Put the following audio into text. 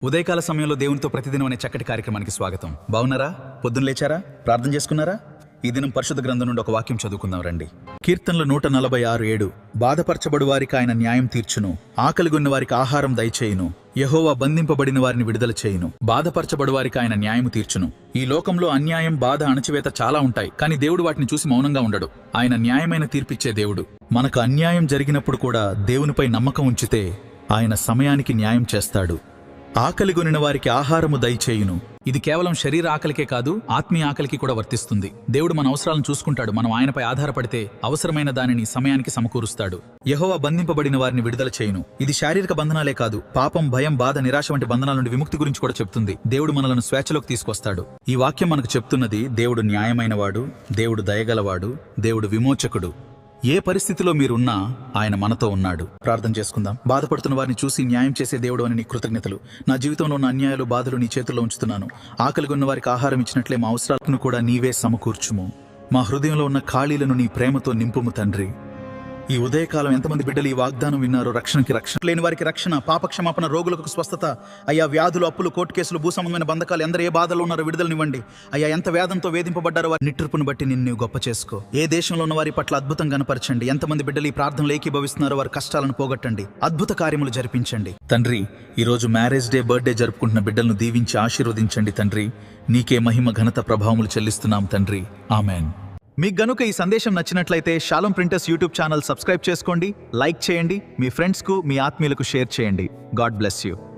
ఉదయకాల సమయంలో దేవునితో ప్రతిదినం అనే చక్కటి కార్యక్రమానికి స్వాగతం. బాగున్నారా? పొద్దున్న లేచారా? ప్రార్థన చేసుకున్నారా? ఈ దినం పరిశుద్ధ గ్రంథం నుండి ఒక వాక్యం చదువుకుందాం రండి. కీర్తనలు 146:7 బాధపరచబడు వారికి ఆయన న్యాయం తీర్చును, ఆకలిగొన్న వారికి ఆహారం దయచేయును, యెహోవా బంధింపబడిన వారిని విడుదల చేయును. బాధపరచబడు వారికి ఆయన న్యాయం తీర్చును. ఈ లోకంలో అన్యాయం, బాధ, అణచివేత చాలా ఉంటాయి, కానీ దేవుడు వాటిని చూసి మౌనంగా ఉండడు. ఆయన న్యాయమైన తీర్పిచ్చే దేవుడు. మనకు అన్యాయం జరిగినప్పుడు కూడా దేవునిపై నమ్మకం ఉంచితే ఆయన సమయానికి న్యాయం చేస్తాడు. ఆకలిగొనిన వారికి ఆహారము దయచేయును. ఇది కేవలం శరీర ఆకలికే కాదు, ఆత్మీయ ఆకలికి కూడా వర్తిస్తుంది. దేవుడు మన అవసరాలను చూసుకుంటాడు. మనం ఆయనపై ఆధారపడితే అవసరమైన దానిని సమయానికి సమకూరుస్తాడు. యెహోవా బంధింపబడిన వారిని విడుదల చేయును. ఇది శారీరక బంధనాలే కాదు, పాపం, భయం, బాధ, నిరాశ వంటి బంధనాల నుండి విముక్తి గురించి కూడా చెప్తుంది. దేవుడు మనలను స్వేచ్ఛలోకి తీసుకొస్తాడు. ఈ వాక్యం మనకు చెప్తున్నది దేవుడు న్యాయమైనవాడు, దేవుడు దయగలవాడు, దేవుడు విమోచకుడు. ఏ పరిస్థితిలో మీరున్నా ఆయన మనతో ఉన్నాడు. ప్రార్థన చేసుకుందాం. బాధపడుతున్న వారిని చూసి న్యాయం చేసే దేవుడు అని నీ కృతజ్ఞతలు. నా జీవితంలో ఉన్న అన్యాయాలు, బాధలు నీ చేతుల్లో ఉంచుతున్నాను. ఆకలిగొన్న వారికి ఆహారం ఇచ్చినట్లే మా అవసరాలను కూడా నీవే సమకూర్చుము. మా హృదయంలో ఉన్న ఖాళీలను నీ ప్రేమతో నింపుము తండ్రి. ఈ ఉదయకాలం ఎంతమంది బిడ్డలు ఈ వాగ్దానం విన్నారో, రక్షణకి రక్షణ లేని వారికి రక్షణ, పాపక్షమాపణ, రోగులకు స్వస్థత. అయ్యా, వ్యాధులు, అప్పులు, కోర్టు కేసులు, భూసంబంధమైన బంధకాలు, ఎందరు ఏ బాధలు ఉన్నారో విడుదలనివ్వండి. అయ్యా, ఎంత వేదంతో వేధింపబడ్డారో వారి నిట్టూర్పును బట్టి నిన్ను గొప్ప చేసుకో. ఏ దేశంలో ఉన్న వారి పట్ల అద్భుతం కనపరచండి. ఎంతమంది బిడ్డలు ఈ ప్రార్థనలు ఏకీభవిస్తున్నారో వారి కష్టాలను పోగొట్టండి. అద్భుత కార్యములు జరిపించండి తండ్రి. ఈ రోజు మ్యారేజ్ డే, బర్త్డే జరుపుకుంటున్న బిడ్డలను దీవించి ఆశీర్వదించండి తండ్రి. నీకే మహిమ, ఘనత, ప్రభావములు చెల్లిస్తున్నాం తండ్రి. ఆమెన్. మీకు గనుక ఈ సందేశం నచ్చినట్లయితే shalom printers YouTube channel subscribe చేసుకోండి, లైక్ చేయండి, మీ ఫ్రెండ్స్కు, మీ ఆత్మీయులకు షేర్ చేయండి. God bless you.